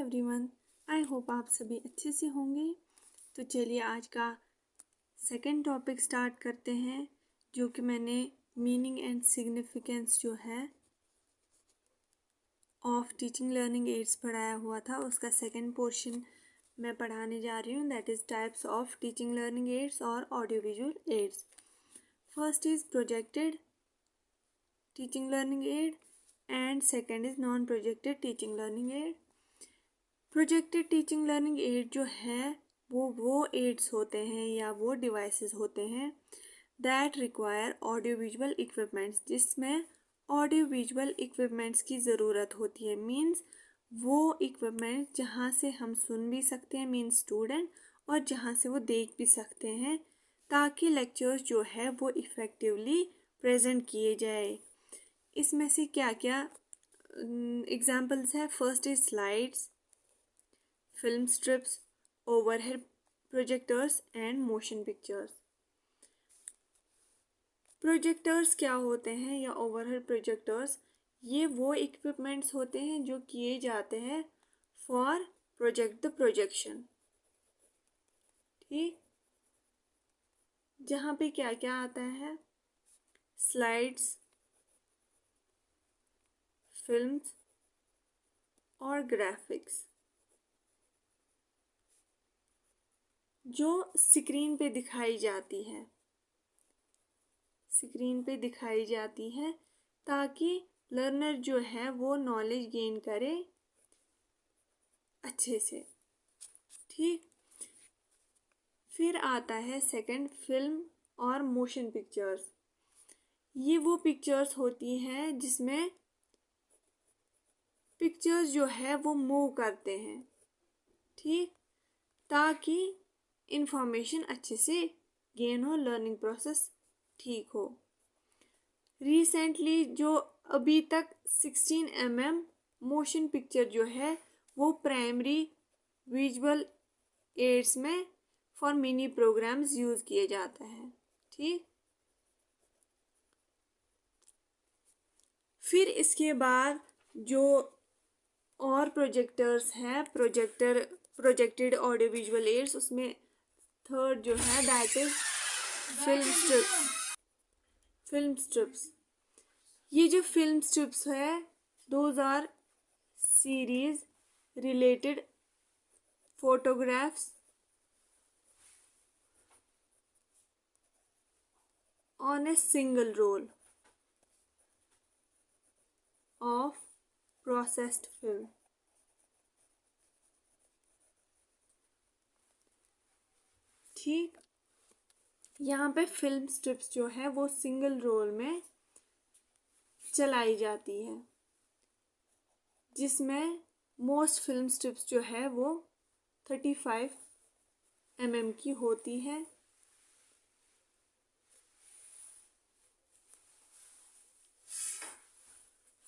Everyone, I hope आप सभी अच्छे से होंगे। तो चलिए आज का सेकंड टॉपिक स्टार्ट करते हैं, जो कि मैंने मीनिंग एंड सिग्निफिकेंस जो है ऑफ टीचिंग लर्निंग एड्स पढ़ाया हुआ था, उसका सेकंड पोर्शन मैं पढ़ाने जा रही हूँ, that is types of teaching learning aids और audio visual aids. First is projected teaching learning aid and second is non projected teaching learning aid. Projected teaching learning aid जो है वो एड्स होते हैं या वो डिवाइसेस होते हैं that require audio visual equipments, जिसमें ऑडियो विजुअल इक्विपमेंट्स की ज़रूरत होती है। मीन्स वो इक्विपमेंट जहाँ से हम सुन भी सकते हैं, मीन्स स्टूडेंट, और जहाँ से वो देख भी सकते हैं, ताकि लेक्चर्स जो है वो इफ़ेक्टिवली प्रेजेंट किए जाए। इसमें से क्या क्या एग्जाम्पल्स है? First is slides, film strips, overhead projectors and motion pictures. Projectors क्या होते हैं या ओवरहेड प्रोजेक्टर्स? ये वो इक्विपमेंट्स होते हैं जो किए जाते हैं फॉर प्रोजेक्ट द प्रोजेक्शन। ठीक, जहाँ पे क्या क्या आता है? स्लाइड्स, फिल्म्स और ग्राफिक्स, जो स्क्रीन पे दिखाई जाती है, स्क्रीन पे दिखाई जाती है ताकि लर्नर जो है वो नॉलेज गेन करे अच्छे से। ठीक, फिर आता है सेकंड, फिल्म और मोशन पिक्चर्स। ये वो पिक्चर्स होती हैं जिसमें पिक्चर्स जो है वो मूव करते हैं, ठीक, ताकि इंफॉर्मेशन अच्छे से गेन हो, लर्निंग प्रोसेस ठीक हो। रिसेंटली जो अभी तक 16 mm मोशन पिक्चर जो है वो प्राइमरी विजुअल एड्स में फॉर मिनी प्रोग्राम्स यूज़ किए जाता है। ठीक, फिर इसके बाद जो और प्रोजेक्टर्स हैं, प्रोजेक्टेड ऑडियो विजुअल एड्स, उसमें थर्ड जो है that is film strips. Film strips, ये जो फिल्म स्ट्रिप्स है, those are series related photographs on a single roll of processed film. ठीक, यहाँ पे फिल्म स्ट्रिप्स जो है वो सिंगल रोल में चलाई जाती है, जिसमें मोस्ट फिल्म स्ट्रिप्स जो है वो 35 mm की होती है।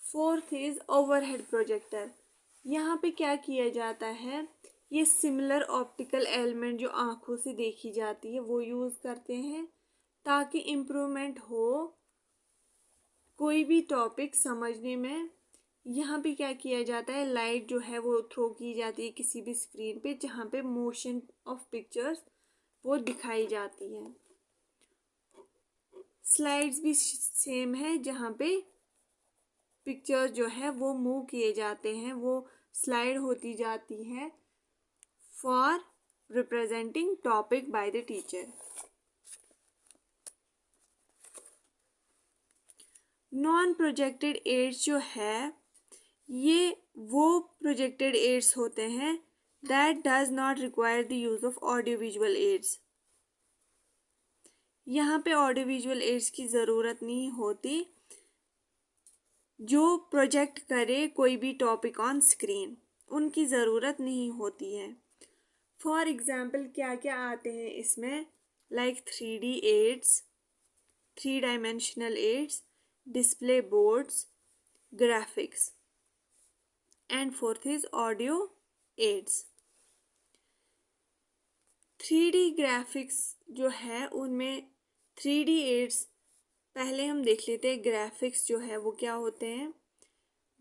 Fourth is overhead projector. यहाँ पे क्या किया जाता है, ये सिमिलर ऑप्टिकल एलिमेंट जो आँखों से देखी जाती है वो यूज़ करते हैं ताकि इम्प्रूवमेंट हो कोई भी टॉपिक समझने में। यहाँ पे क्या किया जाता है, लाइट जो है वो थ्रो की जाती है किसी भी स्क्रीन पे जहाँ पे मोशन ऑफ पिक्चर्स वो दिखाई जाती है। स्लाइड्स भी सेम है, जहाँ पे पिक्चर्स जो है वो मूव किए जाते हैं, वो स्लाइड होती जाती है for representing topic by the teacher. Non projected aids जो है ये वो प्रोजेक्टेड एड्स होते हैं that does not require the use of audio visual aids. यहाँ पे ऑडियो विजुअल एड्स की ज़रूरत नहीं होती, जो प्रोजेक्ट करे कोई भी टॉपिक ऑन स्क्रीन उनकी ज़रूरत नहीं होती है। फॉर एग्जाम्पल क्या क्या आते हैं इसमें, like 3D aids, 3 dimensional aids, display boards, graphics, and fourth is audio aids. 3D graphics जो है उनमें 3D एड्स पहले हम देख लेते हैं। ग्राफिक्स जो है वो क्या होते हैं,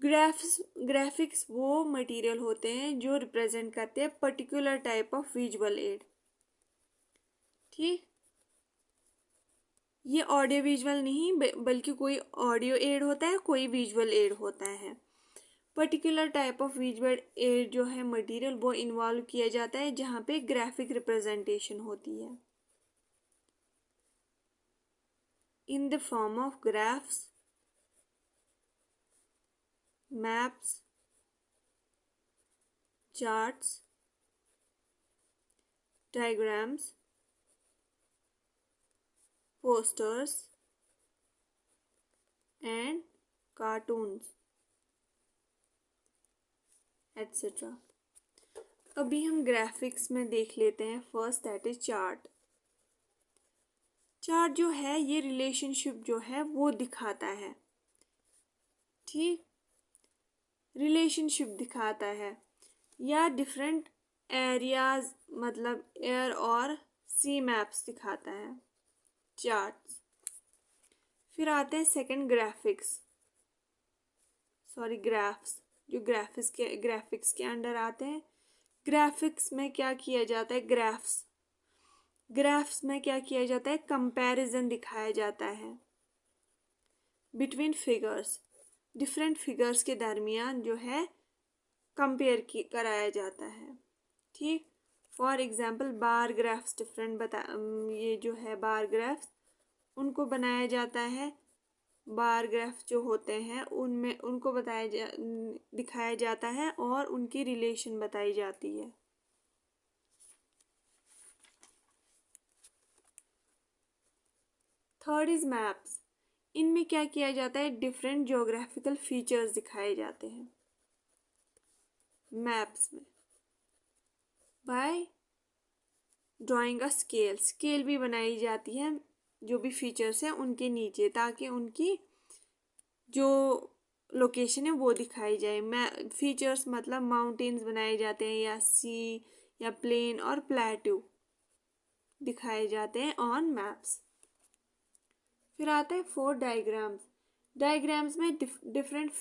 ग्राफिक्स वो मटेरियल होते हैं जो रिप्रेजेंट करते हैं particular type of visual add. ठीक, ये ऑडियो विजुअल नहीं बल्कि कोई ऑडियो एड होता है, कोई विजुअल एड होता है। Particular type of visual add जो है मटेरियल वो इन्वॉल्व किया जाता है जहाँ पे ग्राफिक रिप्रेजेंटेशन होती है in the form of graphs, maps, charts, diagrams, posters and cartoons etc. अभी हम ग्राफिक्स में देख लेते हैं। First that is chart. Chart जो है ये रिलेशनशिप जो है वो दिखाता है। ठीक, रिलेशनशिप दिखाता है या डिफरेंट एरियाज मतलब एयर और सी मैप्स दिखाता है चार्ट्स। फिर आते हैं सेकंड ग्राफ्स जो ग्राफिक्स के अंडर आते हैं। ग्राफिक्स में क्या किया जाता है, ग्राफ्स में क्या किया जाता है, कंपैरिजन दिखाया जाता है बिटवीन फिगर्स, डिफरेंट फिगर्स के दरमियान जो है कंपेयर कराया जाता है। ठीक, फॉर एग्जांपल बार ग्राफ्स ये जो है बार ग्राफ्स उनको बनाया जाता है। बार ग्राफ जो होते हैं उनमें उनको दिखाया जाता है और उनकी रिलेशन बताई जाती है। Third is maps. इनमें क्या किया जाता है, डिफरेंट ज्योग्राफिकल फीचर्स दिखाए जाते हैं मैप्स में बाय ड्राइंग अ स्केल भी बनाई जाती है जो भी फीचर्स हैं उनके नीचे, ताकि उनकी जो लोकेशन है वो दिखाई जाए। फीचर्स मतलब माउंटेन्स बनाए जाते हैं या सी या प्लेन और प्लेट्यू दिखाए जाते हैं ऑन मैप्स। फिर आता है फोर डायग्राम्स में डिफरेंट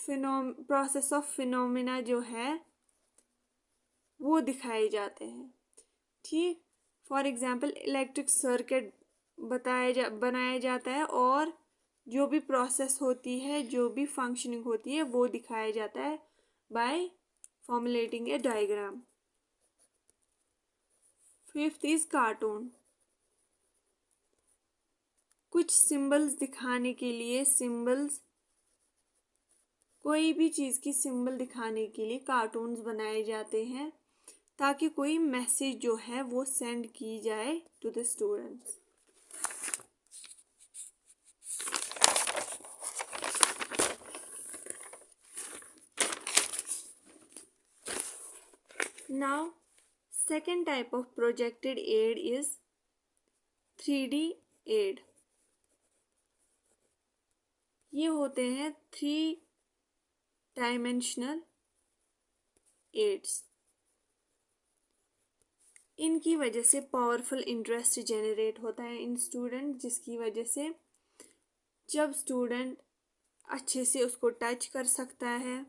प्रोसेस ऑफ फिनोमिना जो है वो दिखाए जाते हैं। ठीक, फॉर एग्जांपल इलेक्ट्रिक सर्किट बनाया जाता है और जो भी प्रोसेस होती है, जो भी फंक्शनिंग होती है वो दिखाया जाता है by formulating a diagram. Fifth is cartoon. कुछ सिंबल्स दिखाने के लिए कोई भी चीज़ की सिंबल दिखाने के लिए कार्टून्स बनाए जाते हैं ताकि कोई मैसेज जो है वो सेंड की जाए to the students. Now, second type of projected aid is 3D aid. ये होते हैं 3 डायमेंशनल एड्स। इनकी वजह से पावरफुल इंटरेस्ट जनरेट होता है इन स्टूडेंट, जिसकी वजह से जब स्टूडेंट अच्छे से उसको टच कर सकता है,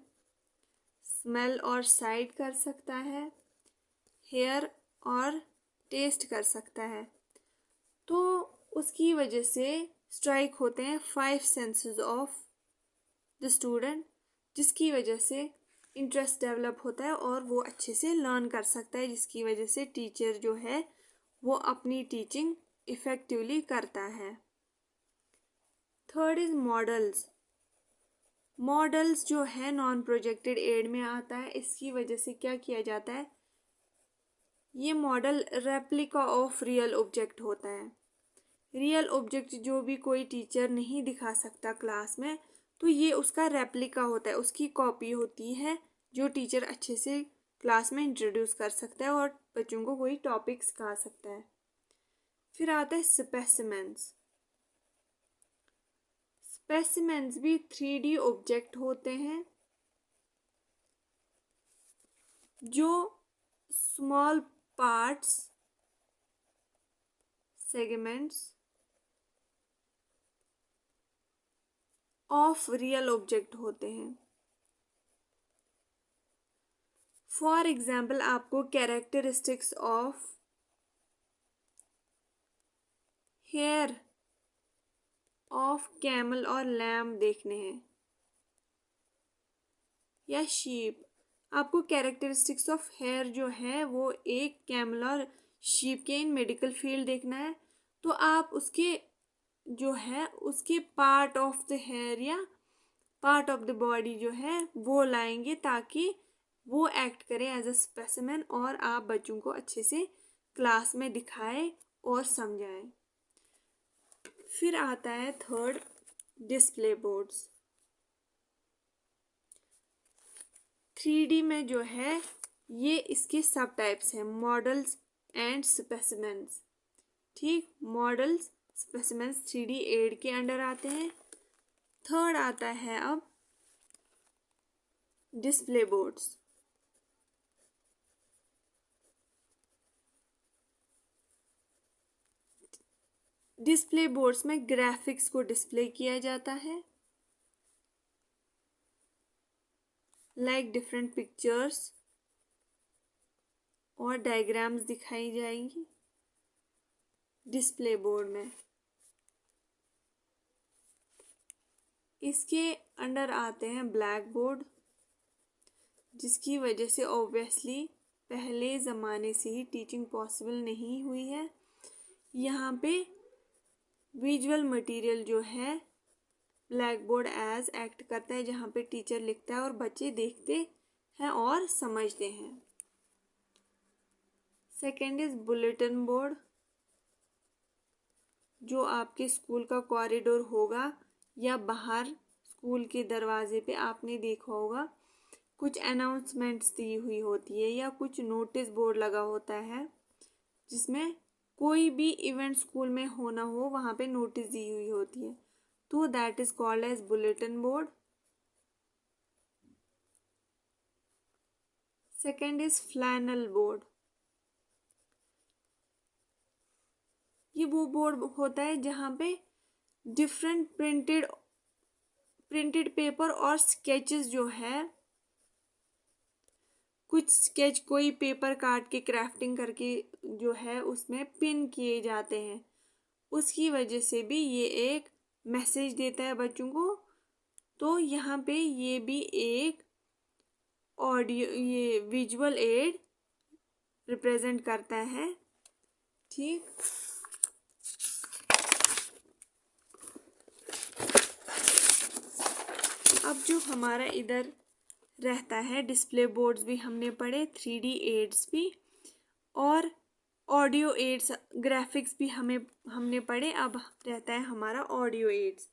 स्मेल और साइट कर सकता है, हेयर और टेस्ट कर सकता है, तो उसकी वजह से स्ट्राइक होते हैं 5 सेंसेस ऑफ द स्टूडेंट, जिसकी वजह से इंटरेस्ट डेवलप होता है और वो अच्छे से लर्न कर सकता है, जिसकी वजह से टीचर जो है वो अपनी टीचिंग इफ़ेक्टिवली करता है। थर्ड इज मॉडल्स जो है नॉन प्रोजेक्टेड एड में आता है। इसकी वजह से क्या किया जाता है, ये model replica of real object होता है। रियल ऑब्जेक्ट जो भी कोई टीचर नहीं दिखा सकता क्लास में, तो ये उसका रेप्लिका होता है, उसकी कॉपी होती है जो टीचर अच्छे से क्लास में इंट्रोड्यूस कर सकता है और बच्चों को कोई टॉपिक सिखा सकता है। फिर आता है स्पेसिमेंस भी 3D ऑब्जेक्ट होते हैं जो small parts, segments of real object होते हैं। फॉर एग्जाम्पल आपको characteristics of hair of camel और लैम देखने हैं या शीप। आपको कैरेक्टरिस्टिक्स ऑफ हेयर जो है वो एक कैमल और शीप के इन मेडिकल फील्ड देखना है, तो आप उसके जो है उसके पार्ट ऑफ द हेयर या पार्ट ऑफ द बॉडी जो है वो लाएंगे ताकि वो एक्ट करे एज अ स्पेसिमेन और आप बच्चों को अच्छे से क्लास में दिखाए और समझाएं। फिर आता है थर्ड, डिस्प्ले बोर्ड्स। 3D में जो है ये इसके सब टाइप्स हैं, मॉडल्स एंड स्पेसिमेंस। ठीक, मॉडल्स स्पेसिमेंस 3D एड के अंडर आते हैं। थर्ड आता है अब डिस्प्ले बोर्ड्स। डिस्प्ले बोर्ड्स में ग्राफिक्स को डिस्प्ले किया जाता है, लाइक डिफरेंट पिक्चर्स और डायग्राम्स दिखाई जाएंगी डिस्प्ले बोर्ड में। इसके अंडर आते हैं ब्लैक बोर्ड, जिसकी वजह से ऑब्वियसली पहले ज़माने से ही टीचिंग पॉसिबल नहीं हुई है। यहाँ पे विजुअल मटेरियल जो है ब्लैक बोर्ड एज एक्ट करता है, जहाँ पे टीचर लिखता है और बच्चे देखते हैं और समझते हैं। सेकेंड इज बुलेटिन बोर्ड, जो आपके स्कूल का कॉरिडोर होगा या बाहर स्कूल के दरवाजे पे आपने देखा होगा कुछ अनाउंसमेंट्स दी हुई होती है या कुछ नोटिस बोर्ड लगा होता है जिसमें कोई भी इवेंट स्कूल में होना हो वहाँ पे नोटिस दी हुई होती है, तो that is called as bulletin board. Second is flannel board. ये वो बोर्ड होता है जहाँ पे डिफरेंट प्रिंटेड पेपर और स्केचेस जो है, कुछ स्केच कोई पेपर काट के क्राफ्टिंग करके जो है उसमें पिन किए जाते हैं, उसकी वजह से भी ये एक मैसेज देता है बच्चों को। तो यहाँ पे ये भी एक ऑडियो, ये विजुअल एड रिप्रेजेंट करता है। ठीक, अब जो हमारा इधर रहता है डिस्प्ले बोर्ड्स भी हमने पढ़े, 3D एड्स भी और ऑडियो एड्स, ग्राफिक्स भी हमने पढ़े। अब रहता है हमारा ऑडियो एड्स।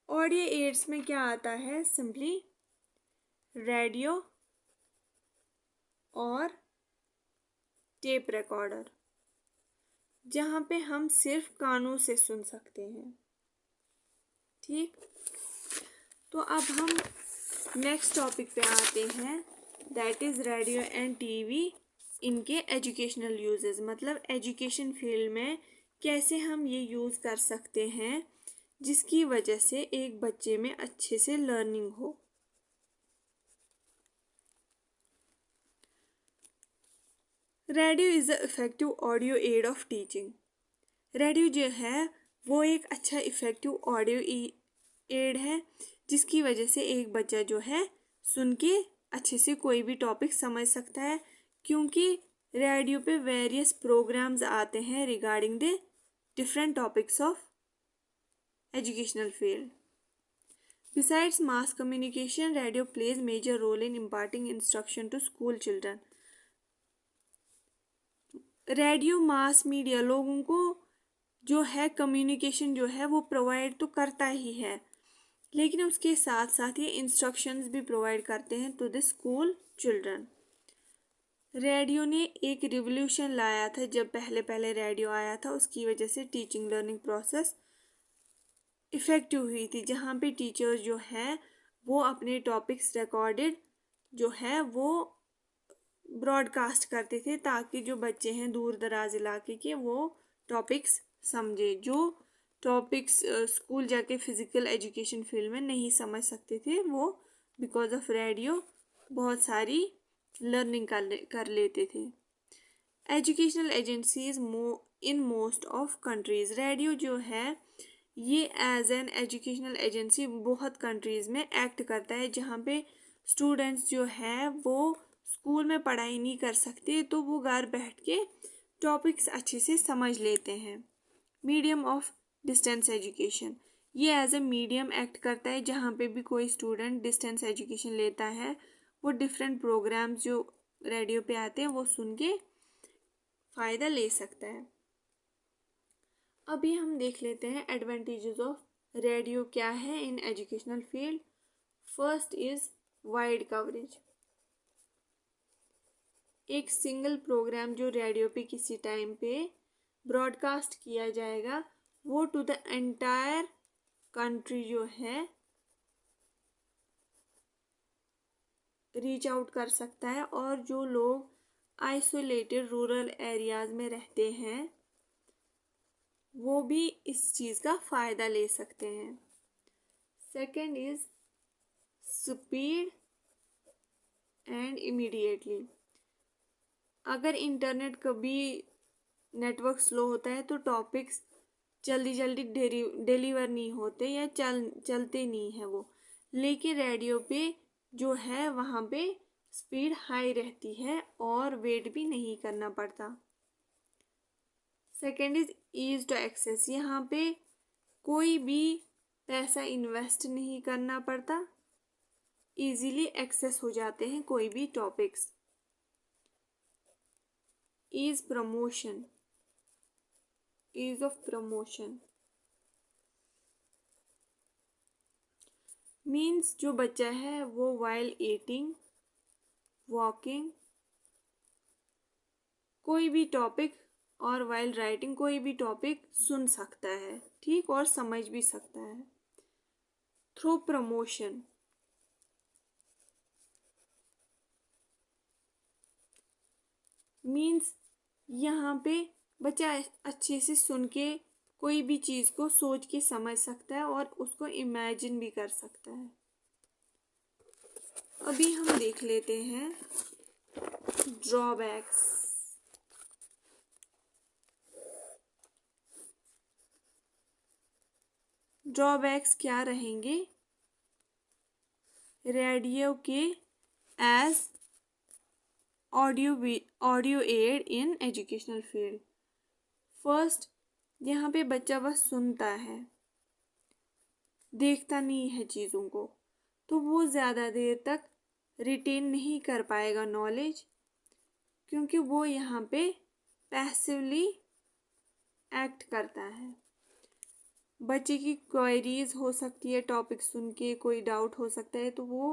ऑडियो एड्स में क्या आता है, सिंपली रेडियो और टेप रिकॉर्डर, जहाँ पे हम सिर्फ कानों से सुन सकते हैं। ठीक, तो अब हम नेक्स्ट टॉपिक पे आते हैं, that is radio and TV इनके एजुकेशनल यूजेस, मतलब एजुकेशन फील्ड में कैसे हम ये यूज़ कर सकते हैं जिसकी वजह से एक बच्चे में अच्छे से लर्निंग हो। Radio is the effective audio aid of teaching. Radio जो है वो एक अच्छा इफेक्टिव ऑडियो एड है जिसकी वजह से एक बच्चा जो है सुन के अच्छे से कोई भी टॉपिक समझ सकता है, क्योंकि रेडियो पे वेरियस प्रोग्राम्स आते हैं regarding the different topics of educational field. Besides mass communication, radio plays major role in imparting instruction to school children. Radio mass media लोगों को जो है कम्युनिकेशन जो है वो प्रोवाइड तो करता ही है, लेकिन उसके साथ साथ ये इंस्ट्रक्शंस भी प्रोवाइड करते हैं to the school children. Radio ने एक रिवोल्यूशन लाया था जब पहले रेडियो आया था, उसकी वजह से टीचिंग लर्निंग प्रोसेस इफ़ेक्टिव हुई थी, जहाँ पे टीचर्स जो है वो अपने टॉपिक्स रिकॉर्डेड जो है वो ब्रॉडकास्ट करते थे ताकि जो बच्चे हैं दूर दराज इलाके के वो टॉपिक्स समझे, जो टॉपिक्स स्कूल जाके फिज़िकल एजुकेशन फील्ड में नहीं समझ सकते थे, वो बिकॉज ऑफ रेडियो बहुत सारी लर्निंग कर लेते थे। Educational agencies in most of countries, radio जो है ये एज एन एजुकेशनल एजेंसी बहुत कंट्रीज में एक्ट करता है, जहाँ पे स्टूडेंट्स जो है वो स्कूल में पढ़ाई नहीं कर सकते तो वो घर बैठ के टॉपिक्स अच्छे से समझ लेते हैं। मीडियम ऑफ डिस्टेंस एजुकेशन, ये एज ए मीडियम एक्ट करता है, जहाँ पे भी कोई स्टूडेंट डिस्टेंस एजुकेशन लेता है वो डिफरेंट प्रोग्राम्स जो रेडियो पे आते हैं वो सुन के फ़ायदा ले सकता है। अभी हम देख लेते हैं एडवांटेजेस ऑफ रेडियो क्या है इन educational field. First is wide coverage, एक सिंगल प्रोग्राम जो रेडियो पे किसी टाइम पे ब्रॉडकास्ट किया जाएगा वो टू द एंटायर कंट्री जो है रीच आउट कर सकता है, और जो लोग आइसोलेटेड रूरल एरियाज में रहते हैं वो भी इस चीज़ का फ़ायदा ले सकते हैं। Second is speed and immediately, अगर इंटरनेट कभी नेटवर्क स्लो होता है तो टॉपिक्स जल्दी जल्दी डिलीवर नहीं होते या चलते नहीं है वो, लेकिन रेडियो पे जो है वहाँ पे स्पीड हाई रहती है और वेट भी नहीं करना पड़ता। Second is ease to access, यहाँ पे कोई भी पैसा इन्वेस्ट नहीं करना पड़ता, इजीली एक्सेस हो जाते हैं कोई भी topics. Ease promotion, ease of promotion means जो बच्चा है वो वाइल ईटिंग, वॉकिंग, कोई भी टॉपिक और वाइल राइटिंग कोई भी टॉपिक सुन सकता है, ठीक, और समझ भी सकता है। थ्रू प्रमोशन, मीन्स यहाँ पे बच्चा अच्छे से सुन के कोई भी चीज़ को सोच के समझ सकता है और उसको इमेजिन भी कर सकता है। अभी हम देख लेते हैं ड्रॉबैक्स। ड्रॉबैक्स क्या रहेंगे रेडियो के as audio aid in educational field. First, यहाँ पे बच्चा बस सुनता है, देखता नहीं है चीज़ों को, तो वो ज़्यादा देर तक रिटेन नहीं कर पाएगा नॉलेज, क्योंकि वो यहाँ पे पैसिवली एक्ट करता है। बच्चे की क्वेरीज हो सकती है, टॉपिक सुन के कोई डाउट हो सकता है तो वो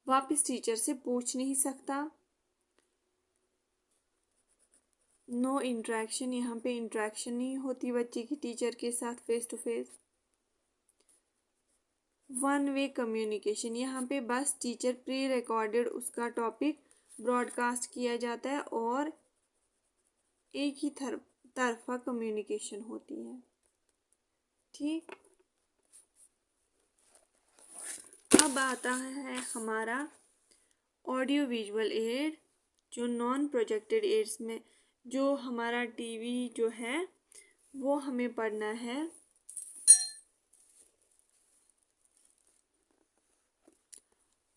वापस टीचर से पूछ नहीं सकता। नो इंटरेक्शन, यहाँ पे इंटरेक्शन नहीं होती बच्चे की टीचर के साथ face to face. One way communication, यहाँ पे बस टीचर प्री रिकॉर्डेड उसका टॉपिक ब्रॉडकास्ट किया जाता है और एक ही तरफा कम्युनिकेशन होती है, ठीक। अब आता है हमारा ऑडियो विजुअल एड, जो नॉन प्रोजेक्टेड एड्स में जो हमारा टीवी जो है वो हमें पढ़ना है।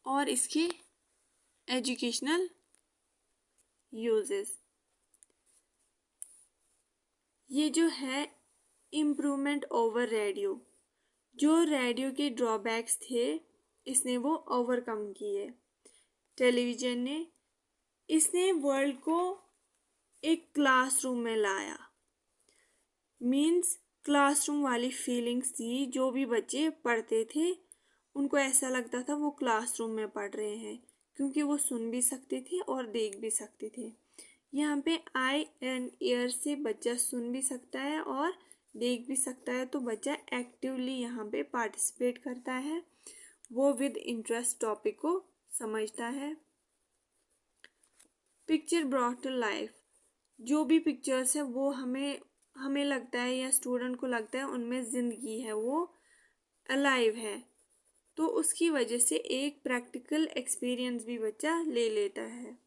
और इसके एजुकेशनल यूजेस, ये जो है इम्प्रूवमेंट ओवर रेडियो, जो रेडियो के ड्रॉबैक्स थे इसने वो ओवरकम किए। टेलीविज़न ने इसने वर्ल्ड को एक क्लासरूम में लाया, मीन्स क्लासरूम वाली फीलिंग्स थी, जो भी बच्चे पढ़ते थे उनको ऐसा लगता था वो क्लासरूम में पढ़ रहे हैं, क्योंकि वो सुन भी सकते थे और देख भी सकते थे। यहाँ पे आई एंड ईयर से बच्चा सुन भी सकता है और देख भी सकता है, तो बच्चा एक्टिवली यहाँ पे पार्टिसिपेट करता है, वो विद इंटरेस्ट टॉपिक को समझता है। पिक्चर ब्रॉट टू लाइफ, जो भी पिक्चर्स है वो हमें लगता है या स्टूडेंट को लगता है उनमें ज़िंदगी है, वो अलाइव है, तो उसकी वजह से एक प्रैक्टिकल एक्सपीरियंस भी बच्चा ले लेता है।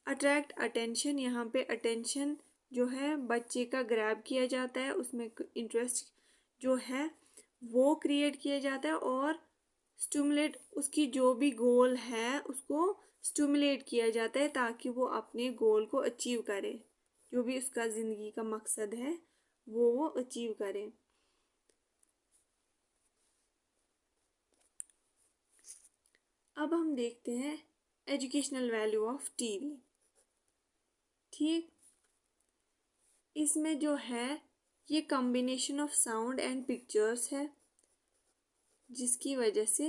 अट्रैक्ट अटेंशन, यहाँ पे अटेंशन जो है बच्चे का ग्रैब किया जाता है, उसमें इंटरेस्ट जो है वो क्रिएट किया जाता है, और स्टिमुलेट, उसकी जो भी गोल है उसको स्टिमुलेट किया जाता है ताकि वो अपने गोल को अचीव करे, जो भी उसका ज़िंदगी का मकसद है वो अचीव करे। अब हम देखते हैं एजुकेशनल वैल्यू ऑफ टीवी। ठीक, इसमें जो है ये combination of sound and pictures है, जिसकी वजह से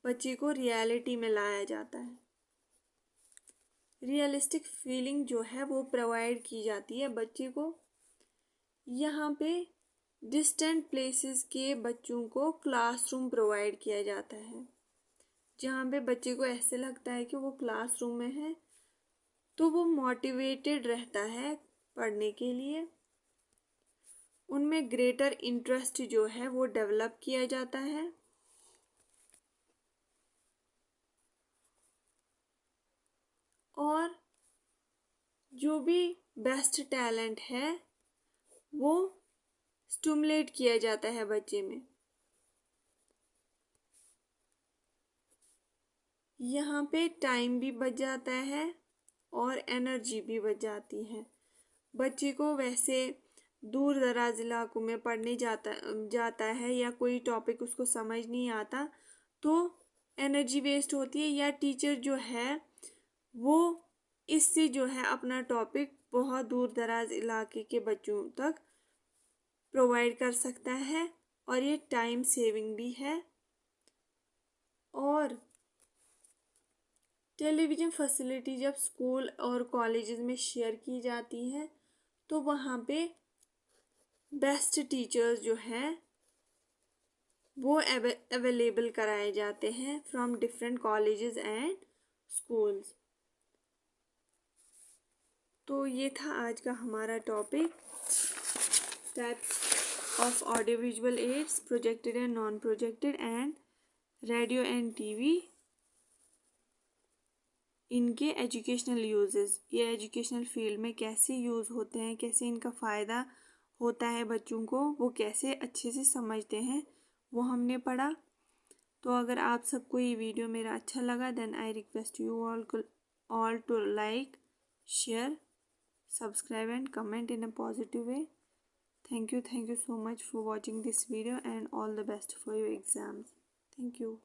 बच्चे को रियलिटी में लाया जाता है। रियलिस्टिक फीलिंग जो है वो प्रोवाइड की जाती है बच्चे को। यहाँ पे डिस्टेंट प्लेसेस के बच्चों को क्लासरूम प्रोवाइड किया जाता है, जहाँ पे बच्चे को ऐसे लगता है कि वो क्लासरूम में है, तो वो मोटिवेटेड रहता है पढ़ने के लिए। उनमें ग्रेटर इंटरेस्ट जो है वो डेवलप किया जाता है। और जो भी बेस्ट टैलेंट है वो स्टिमुलेट किया जाता है बच्चे में। यहाँ पे टाइम भी बच जाता है और एनर्जी भी बच जाती है। बच्चे को वैसे दूर दराज इलाकों में पढ़ने जाता है या कोई टॉपिक उसको समझ नहीं आता तो एनर्जी वेस्ट होती है, या टीचर जो है वो इससे जो है अपना टॉपिक बहुत दूर दराज इलाके के बच्चों तक प्रोवाइड कर सकता है, और ये टाइम सेविंग भी है। और टेलीविज़न फैसिलिटी जब स्कूल और कॉलेजेस में शेयर की जाती है तो वहाँ पे बेस्ट टीचर्स जो हैं वो अवेलेबल कराए जाते हैं from different colleges and schools. तो ये था आज का हमारा topic, types of audio visual ads, projected and non projected, and radio and TV, इनके एजुकेशनल यूजेस, ये एजुकेशनल फील्ड में कैसे यूज़ होते हैं, कैसे इनका फ़ायदा होता है बच्चों को, वो कैसे अच्छे से समझते हैं, वो हमने पढ़ा। तो अगर आप सबको ये वीडियो मेरा अच्छा लगा then I request you all to like, share, subscribe and comment in a positive way. Thank you so much for watching this video, and all the best for your exams. Thank you.